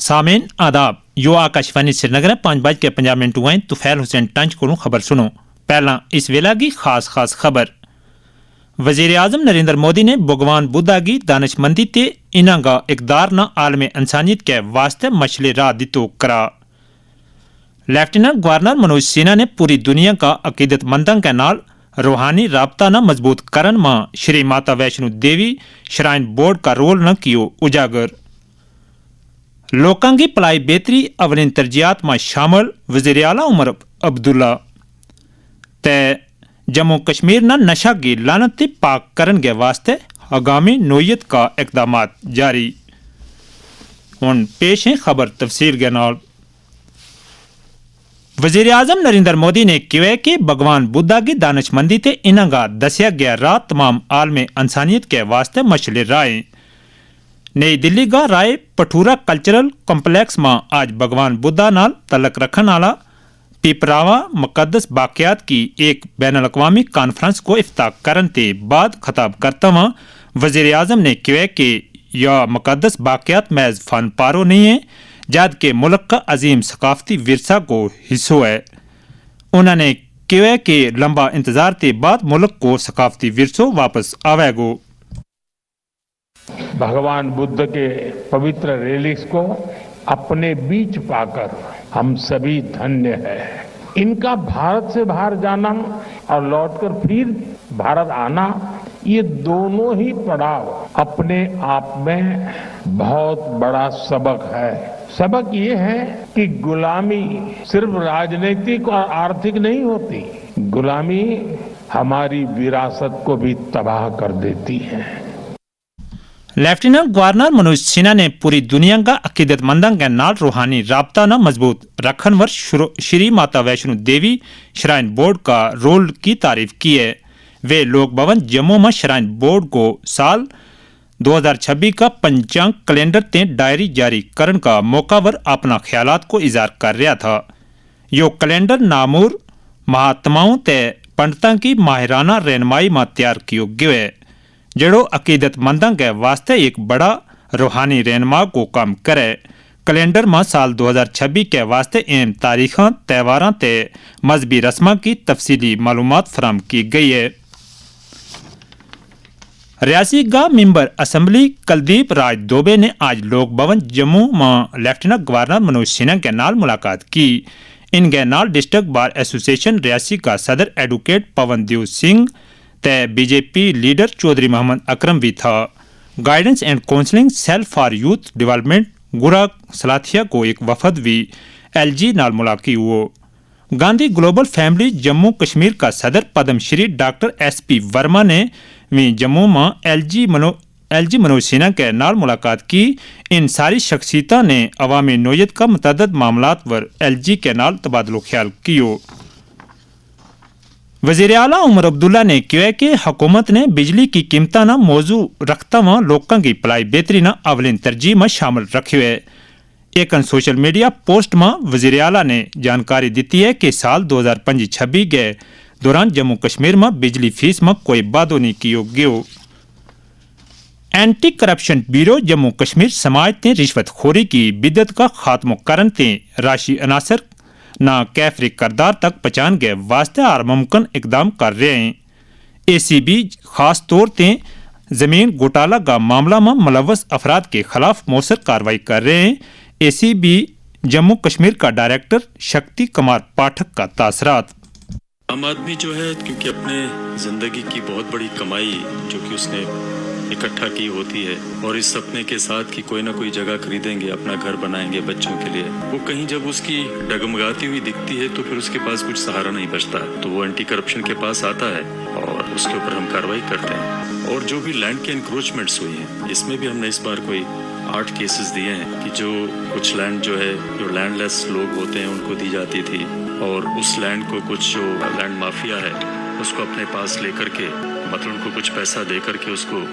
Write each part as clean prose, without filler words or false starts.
सामीन आदाब यो आकाशवाणी श्रीनगर 5:50 हुए तुफैल हुसैन टंच को खबर सुनो। पहला इस वेला की खास खबर। वजीर आजम नरेंद्र मोदी ने भगवान बुद्धा की दानशमंदी ते इन्हां का इकदार न आलम इंसानियत के वास्ते मशले राह दितो करा। लेफ्टिनेंट गवर्नर मनोज सिन्हा ने पूरी दुनिया का अकीदतमंदों के नाल रूहानी राबता न मजबूत करन में श्री माता वैष्णो देवी श्राइन बोर्ड का रोल न कियो उजागर। लोकां की भलाई बेहतरी अवलिन तरजीहात में शामिल वजीर आला उमर अब्दुल्ला ते जम्मू कश्मीर न नशा की लानत पाक करन के वास्ते आगामी नोयत का इकदाम जारी। हुण पेश है खबर तफसील के नाल। वजीर आजम नरेंद्र मोदी ने कहा कि भगवान बुद्धा की दानशमंदी ते इन्हां का दसिया गया राह तमाम आलम इंसानियत के वास्ते मशले राय। नई दिल्ली का राय पठूरा कल्चरल कॉम्प्लेक्स में आज भगवान बुद्धा नाल तलक रखन वाला पिपरावा मुकद्दस बाकियात की एक बैन अवी कॉन्फ्रेंस को इफ्ताह करन ते बाद खिताब करता हुआ वजीर आजम ने कहा कि यह मुकद्दस बाकियात महज फन पारो नहीं है, जबकि मुल्क का अजीम सकाफती विरसा को हिस्सों है। उन्होंने कहा कि लंबा इंतजार के बाद मुल्क को सकाफती विरसों वापस आवेगो। भगवान बुद्ध के पवित्र रेलिक्स को अपने बीच पाकर हम सभी धन्य हैं। इनका भारत से बाहर जाना और लौटकर फिर भारत आना, ये दोनों ही पड़ाव अपने आप में बहुत बड़ा सबक है। सबक ये है कि गुलामी सिर्फ राजनीतिक और आर्थिक नहीं होती, गुलामी हमारी विरासत को भी तबाह कर देती है। लेफ्टिनेंट गवर्नर मनोज सिन्हा ने पूरी दुनिया का अकीदतमंदों के नाल रूहानी राबता न मजबूत रखन वर श्री माता वैष्णो देवी श्राइन बोर्ड का रोल की तारीफ की है। वे लोक भवन जम्मू में श्राइन बोर्ड को साल 2026 का पंचांग कैलेंडर ते डायरी जारी करन का मौका वर अपना ख्यालात को इजहार कर रहा था। यो कैलेंडर नामूर महात्माओं ते पंडितों की माहिराना रहनुमाई में तैयार किया गया है, जड़ो अकीदतमंदों के वास्ते एक बड़ा रूहानी रहनुमा को काम करे। कैलेंडर में साल 2026 के वास्ते इन तारीखों त्यौहारों ते मजहबी रस्मों की तफसीली मालूमात फराम की गई है। रियासी का मेंबर असम्बली कुलदीप राज दोबे ने आज लोक भवन जम्मू में लेफ्टिनेंट गवर्नर मनोज सिन्हा के नाल मुलाकात की। इनके नाल डिस्ट्रिक्ट बार एसोसिएशन रियासी का सदर एडवोकेट पवनदेव सिंह ते बीजेपी लीडर चौधरी मोहम्मद अकरम भी था। Guidance and counselling cell for youth development Gura Slathia को एक वफद भी एलजी नाल मुलाकी हुआ। गांधी ग्लोबल फैमिली जम्मू कश्मीर का सदर पद्मश्री डॉक्टर SP वर्मा ने भी जम्मू में एलजी मनोज सिन्हा के नाल मुलाकात की। इन सारी शख्सियतों ने अवामी नोयत का मुतअद्दिद मामलात पर एलजी के नाल तबादलो ख्याल कियो। वजीर आला उमर अब्दुल्ला ने कहा कि हुकूमत ने बिजली की कीमत न मौजू रखता हुआ लोगों की भलाई बेहतरी न अवलिन तरजीह में शामिल रखे है। एक सोशल मीडिया पोस्ट में वजीर आला ने जानकारी दी है कि साल 2025-26 के दौरान जम्मू कश्मीर में बिजली फीस में कोई वादो नहीं किया गया। Anti corruption bureau Jammu Kashmir समाज ने रिश्वतखोरी की बिदत का खात्मा करन ते राशि अनासर न कैफरी करदार तक पहचान के वास्ते हर मुमकिन इकदाम कर रहे हैं। ACB खास तौर ते जमीन घोटाला का मामला में मुलव्वस अफराद के खिलाफ मौसर कार्रवाई कर रहे हैं। ACB जम्मू कश्मीर का डायरेक्टर शक्ति कुमार पाठक का तासरात। आम आदमी जो है, क्योंकि अपने जिंदगी की बहुत बड़ी कमाई जो कि उसने इकट्ठा की होती है और इस सपने के साथ कि कोई ना कोई जगह खरीदेंगे, अपना घर बनाएंगे बच्चों के लिए, वो कहीं जब उसकी डगमगाती हुई दिखती है तो फिर उसके पास कुछ सहारा नहीं बचता, तो वो एंटी करप्शन के पास आता है और उसके ऊपर हम कार्रवाई करते हैं। और जो भी लैंड के इंक्रोचमेंट्स हुई हैं, इसमें भी हमने इस बार कोई 8 केसेस दिए हैं कि जो कुछ लैंड जो है, जो लैंडलेस लोग होते हैं उनको दी जाती थी और उस लैंड को कुछ जो लैंड माफिया है उसको अपने पास लेकर के, मतलब उनको कुछ पैसा दे करके उसको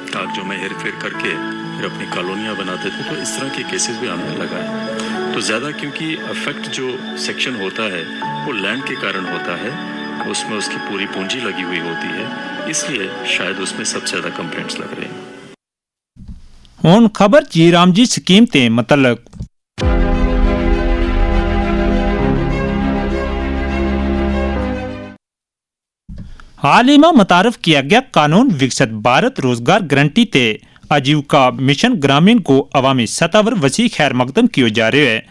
कागजों में हेर फेर करके फिर अपनी कॉलोनियाँ बनाते थे। तो इस तरह के केसेस भी हमने लगाए। तो ज़्यादा क्योंकि अफेक्ट जो सेक्शन होता है वो लैंड के कारण होता है, उसमें उसकी पूरी पूंजी लगी हुई होती है, इसलिए शायद उसमें सबसे ज़्यादा कंप्लेंट्स लग रहे हैं। हुण खबर जी राम जी स्कीम ते मतलब हाल ही में मुतारफ किया गया कानून विकसित भारत रोजगार गारंटी ते आजीविका मिशन ग्रामीण को अवामी सतह पर वसी खैर मकदम किया जा रहा है।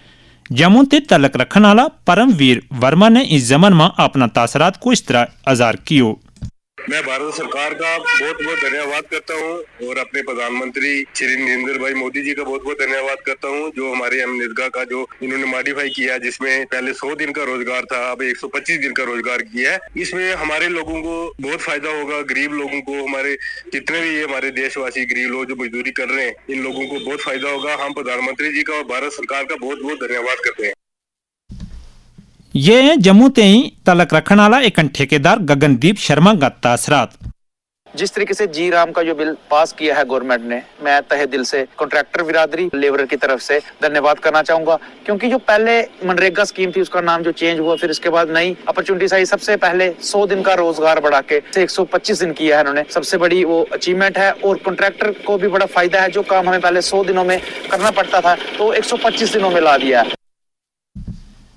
जम्मू ते तलक रखने वाला परमवीर वर्मा ने इस जमन में अपना तासरात को इस तरह अजार किया। मैं भारत सरकार का बहुत बहुत धन्यवाद करता हूं और अपने प्रधानमंत्री श्री नरेंद्र भाई मोदी जी का बहुत बहुत धन्यवाद करता हूं जो हमारे मनरेगा का जो इन्होंने मॉडिफाई किया, जिसमें पहले 100 दिन का रोजगार था, अब 125 दिन का रोजगार किया है। इसमें हमारे लोगों को बहुत फायदा होगा, गरीब लोगों को, हमारे जितने भी हमारे देशवासी गरीब लोग जो मजदूरी कर रहे हैं, इन लोगों को बहुत फायदा होगा। हम प्रधानमंत्री जी का और भारत सरकार का बहुत बहुत धन्यवाद करते हैं। ये है जम्मू ते ही तलक रखने वाला एक ठेकेदार गगनदीप शर्मा का तासरात। जिस तरीके से जी राम का जो बिल पास किया है गवर्नमेंट ने, मैं तहे दिल से कॉन्ट्रैक्टर बिरादरी लेबर की तरफ से धन्यवाद करना चाहूंगा, क्योंकि जो पहले मनरेगा स्कीम थी उसका नाम जो चेंज हुआ, फिर इसके बाद नई अपॉर्चुनिटीज आई। सबसे पहले 100 दिन का रोजगार बढ़ा के 125 दिन किया है इन्होंने, सबसे बड़ी वो अचीवमेंट है। और कॉन्ट्रैक्टर को भी बड़ा फायदा है, जो काम हमें पहले 100 दिनों में करना पड़ता था तो 125 दिनों में ला दिया है।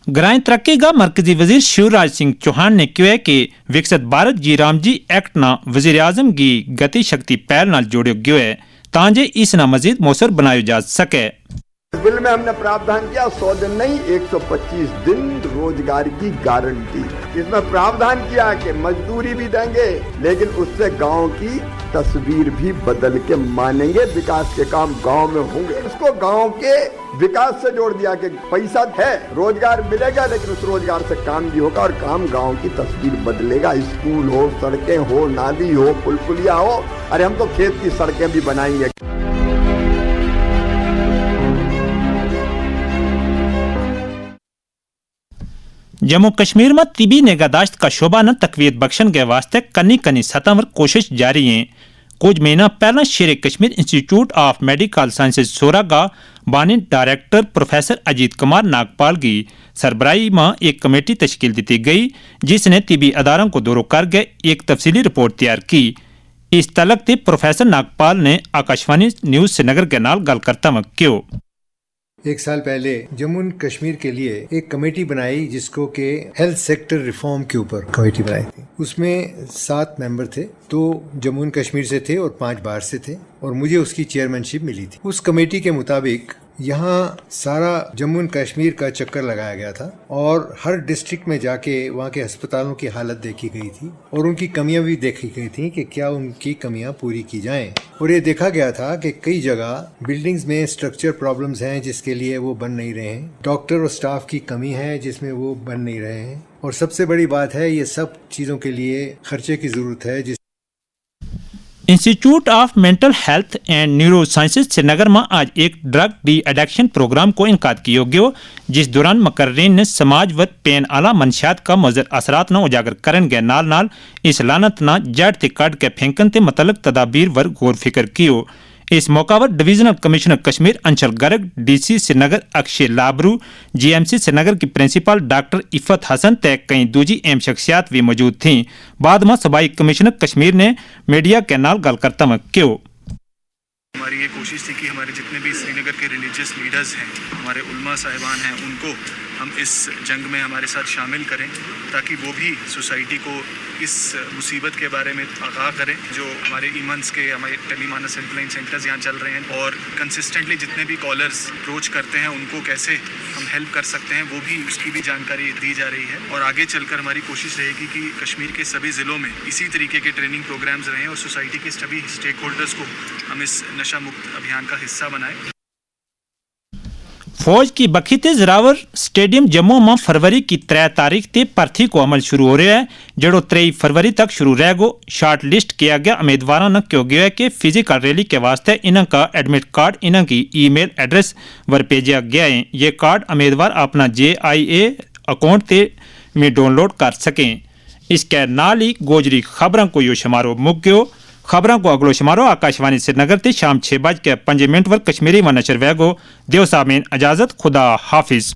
ग्रामीण तरक्की का मरकजी वजीर शिवराज सिंह चौहान ने कहा है कि विकसित भारत जी राम जी एक्ट ना वजीर आजम की गति शक्ति पहल नाल जोड़ो गयो है तांजे इस ना मजीद मौसर बनाया जा सके। इस बिल में हमने प्रावधान किया 100 दिन नहीं 125 दिन रोजगार की गारंटी। इसमें प्रावधान किया कि मजदूरी भी देंगे लेकिन उससे गांव की तस्वीर भी बदल के मानेंगे, विकास के काम गांव में होंगे। इसको गांव के विकास से जोड़ दिया कि पैसा है, रोजगार मिलेगा, लेकिन उस रोजगार से काम भी होगा और काम गांव की तस्वीर बदलेगा। स्कूल हो, सड़कें हो, नाली हो, पुल पुलिया हो, अरे हम तो खेत की सड़कें भी बनाएंगे। जम्मू कश्मीर में तिबी निगाहदाश्त का शोभा न तकवीत बख्शन के वास्ते कनी कनी सतह पर कोशिश जारी है। कुछ महीना पहला Sher Kashmir Institute of Medical Sciences Soura का बानी डायरेक्टर प्रोफेसर अजीत कुमार नागपाल की सरबराही में एक कमेटी तश्कील दी गई, जिसने तिबी अदारों को दौरों करके एक तफसीली रिपोर्ट तैयार की। इस तलक ते प्रोफेसर नागपाल ने आकाशवाणी न्यूज श्रीनगर के नाल गल करता हुआ क्यों 1 साल पहले जम्मू एंड कश्मीर के लिए एक कमेटी बनाई, जिसको के हेल्थ सेक्टर रिफॉर्म के ऊपर कमेटी बनाई थी। उसमें 7 मेंबर थे, 2 जम्मू एंड कश्मीर से थे और 5 बाहर से थे, और मुझे उसकी चेयरमैनशिप मिली थी। उस कमेटी के मुताबिक यहाँ सारा जम्मू एंड कश्मीर का चक्कर लगाया गया था और हर डिस्ट्रिक्ट में जाके वहाँ के अस्पतालों की हालत देखी गई थी और उनकी कमियां भी देखी गई थी कि क्या उनकी कमियां पूरी की जाएं। और ये देखा गया था कि कई जगह बिल्डिंग्स में स्ट्रक्चर प्रॉब्लम्स हैं जिसके लिए वो बन नहीं रहे हैं, डॉक्टर और स्टाफ की कमी है जिसमें वो बन नहीं रहे हैं, और सबसे बड़ी बात है ये सब चीज़ों के लिए खर्चे की ज़रूरत है। Institute of mental health and neuro sciences Srinagar में आज एक ड्रग डी एडिक्शन प्रोग्राम को इनकाद किया गया, जिस दौरान मुकर्रीन ने समाज व पेन आला मंशियात का मुज़र असरात न उजागर करन के नाल नाल इस लानत न जड़ ते काट के फेंकन ते मतलक तदाबीर वर गौर फिक्र कियो। इस मौका पर डिविजनल कमिश्नर कश्मीर अंचल गर्ग, डीसी श्रीनगर अक्षय लाबरू, जीएमसी श्रीनगर की प्रिंसिपल डॉक्टर इफ़त हसन ते कई दूजी अहम शख्सियात भी मौजूद थीं। बाद में सूबाई कमिश्नर कश्मीर ने मीडिया के नाल गल करता हुआ क्यों हमारी ये कोशिश थी कि हमारे जितने भी श्रीनगर के रिलीजियस लीडर्स हैं, हमारे उलमा साहिबान हैं, उनको हम इस जंग में हमारे साथ शामिल करें ताकि वो भी सोसाइटी को इस मुसीबत के बारे में आगाह करें। जो हमारे ईमन्स के हमारे टेलीमानस हेल्पलाइन सेंटर्स यहाँ चल रहे हैं और कंसिस्टेंटली जितने भी कॉलर्स अप्रोच करते हैं उनको कैसे हम हेल्प कर सकते हैं, वो भी उसकी भी जानकारी दी जा रही है। और आगे चलकर हमारी कोशिश रहेगी कि कश्मीर के सभी ज़िलों में इसी तरीके के ट्रेनिंग प्रोग्राम्स रहें और सोसाइटी के सभी स्टेक होल्डर्स को हम इस नशा मुक्त अभियान का हिस्सा बनाएं। फौज की बखीते जरावर स्टेडियम जम्मू में फरवरी की 3 तारीख ते भर्ती को अमल शुरू हो रहा है, जड़ो 3 फरवरी तक शुरू रहेगो। शॉर्ट लिस्ट किया गया उम्मीदवारों ने क्यों गया कि फिजिकल रैली के वास्ते इन्हों का एडमिट कार्ड इन्हों की ईमेल एड्रेस पर भेजा गया है। ये कार्ड उम्मीदवार अपना JIA अकाउंट ते में डाउनलोड कर सकें। इसके नाल ही गोजरी खबरों को यो शुमारो मुक गयो। खबरों को अगलो शुमारो आकाशवाणी श्रीनगर ते शाम 6:05 पर कश्मीरी व नशर वैगो। देव सामीन इजाजत, खुदा हाफिज।